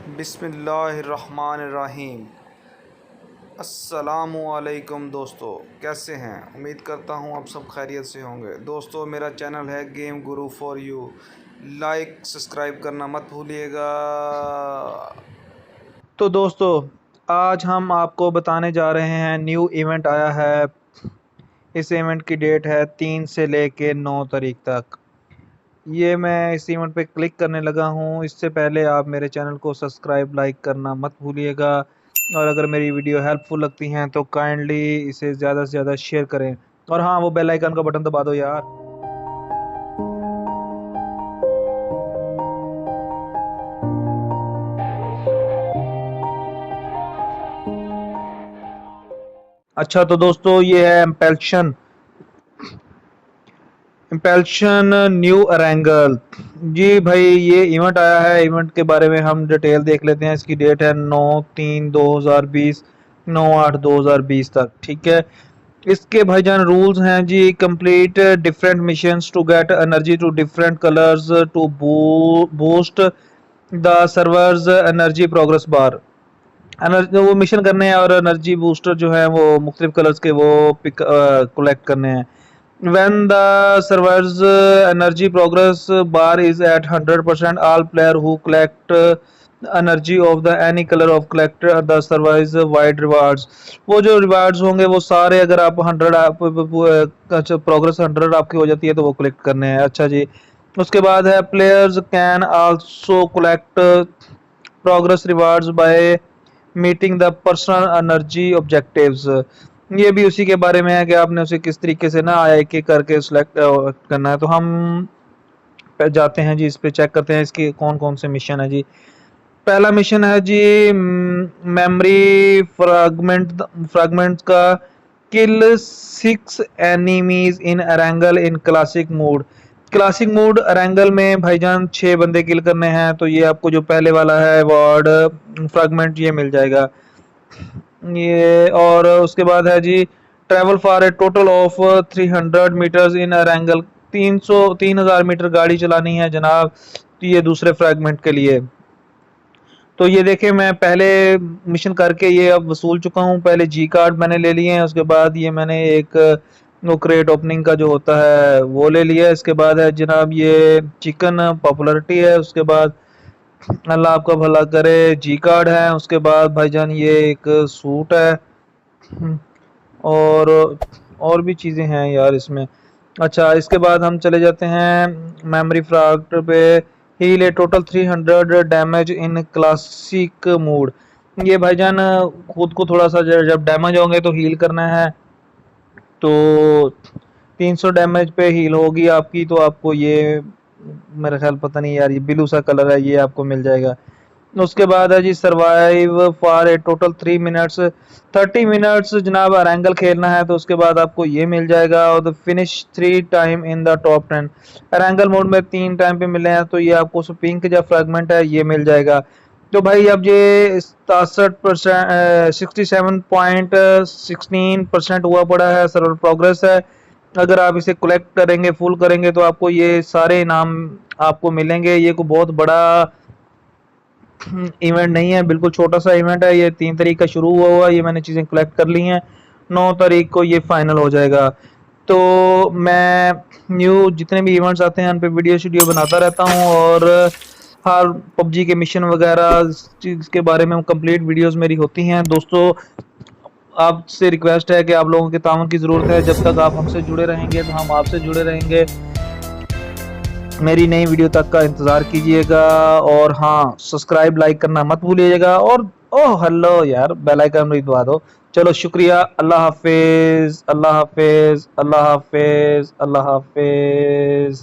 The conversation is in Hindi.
बिस्मिल्लाहिर्रहमानिर्रहीम। अस्सलामुअलैकुम दोस्तों, कैसे हैं? उम्मीद करता हूं आप सब खैरियत से होंगे। दोस्तों, मेरा चैनल है game Guru for you, like subscribe करना मत भूलिएगा। तो दोस्तों, आज हम आपको बताने जा रहे हैं न्यू इवेंट आया है। इस इवेंट की डेट है 3 से लेके 9 तारीख तक। ये मैं इस इवेंट पे क्लिक करने लगा हूँ। इससे पहले आप मेरे चैनल को सब्सक्राइब लाइक करना मत भूलिएगा, और अगर मेरी वीडियो हेल्पफुल लगती हैं तो काइंडली इसे ज़्यादा से ज़्यादा शेयर करें। और हाँ, वो बेल आइकन का बटन दबा दो यार। अच्छा, तो दोस्तों, ये है इम्पल्शन न्यू अरेंगल। जी भाई, ये इवेंट आया है। इवेंट के बारे में हम डिटेल देख लेते हैं। इसकी डेट है 9/3/2020, 9/8/2020 तक। ठीक है। इसके भाईजान रूल्स हैं जी। Complete different missions to get energy to different colours to boost the servers energy progress bar. Energy वो मिशन करने हैं, और एनर्जी बूस्टर जो है वो मुख्तलिफ कलर्स के वो पिक कलेक्ट करने हैं। When the server's energy progress bar is at 100%, all player who collect energy of the any color of collector the server's wide rewards। वो जो रिवार्ड्स होंगे वो सारे, अगर आप 100 आप अच्छा प्रोग्रेस 100 आपकी हो जाती है तो वो कलेक्ट करने हैं। अच्छा जी। उसके बाद है players can also collect progress rewards by meeting the personal energy objectives. ये भी उसी के बारे में है कि आपने उसे किस तरीके से ना एक एक करके सिलेक्ट करना है। तो हम पे जाते हैं जी, इस पे चेक करते हैं इसके कौन कौन से मिशन है जी। पहला मिशन है जी मेमोरी फ्रैगमेंट का। Kill 6 enemies in Erangel in classic mode. Classic mode Erangel में भाईजान 6 बंदे किल करने हैं। तो ये आपको जो पहले वाला है वार्ड फ्रैगमेंट ये मिल जाएगा। ये और उसके बाद है जी travel for a total of 300 metres in Erangel. 3000 metre गाड़ी चलानी है जनाब। तो ये दूसरे फ्रैगमेंट के लिए। तो ये देखे, मैं पहले मिशन करके ये अब वसूल चुका हूँ। पहले जी कार्ड मैंने ले लिए हैं, उसके बाद ये मैंने एक वो क्रेट ओपनिंग का जो होता है वो ले लिया। इसके बाद है जनाब ये चिकन पॉपुलरिटी है। उसके बाद अल्लाह आपका भला करे जी कार्ड है। उसके बाद भाईजान ये एक सूट है, और भी चीज़ें हैं यार इसमें। अच्छा, इसके बाद हम चले जाते हैं मेमोरी फ्रैक्ट पे। Heal a total 300 damage in classic mode. ये भाईजान खुद को थोड़ा सा जब डैमेज होंगे तो हील करना है। तो 300 डैमेज पे हील होगी आपकी, तो आपको ये मेरा ख्याल, पता नहीं यार, ये ब्लू सा कलर है, ये आपको मिल जाएगा। उसके बाद है जी survive for a total 3 minutes. 30 minutes जनाब अरेंगल खेलना है, तो उसके बाद आपको ये मिल जाएगा। और the finish 3 time in the top 10। Erangel mode में 3 टाइम पे मिले हैं, तो ये आपको पिंक जो फ्रेगमेंट है ये मिल जाएगा। तो भाई अब ये 67% 67.16% हुआ पड़ा है, सर्वर प्रोग्रेस है। अगर आप इसे कलेक्ट करेंगे, फुल करेंगे, तो आपको ये सारे इनाम आपको मिलेंगे। ये कोई बहुत बड़ा इवेंट नहीं है, बिल्कुल छोटा सा इवेंट है। ये 3 तारीख का शुरू हुआ। ये मैंने चीज़ें कलेक्ट कर ली हैं, 9 तारीख को ये फाइनल हो जाएगा। तो मैं न्यू जितने भी इवेंट्स आते हैं उन पे वीडियो बनाता रहता हूँ, और हर पबजी के मिशन वगैरह चीज़ के बारे में कंप्लीट वीडियोस मेरी होती हैं। दोस्तों, आपसे रिक्वेस्ट है कि आप लोगों के ताउन की ज़रूरत है। जब तक आप हमसे जुड़े रहेंगे तो हम आपसे जुड़े रहेंगे। मेरी नई वीडियो तक का इंतज़ार कीजिएगा, और हाँ, सब्सक्राइब लाइक करना मत भूलिएगा। और ओह हेलो यार, बेल आइकन भी दबा दो। चलो शुक्रिया। अल्लाह हाफिज़, अल्लाह हाफिज़, अल्लाह हाफिज़, अल्लाह हाफिज़।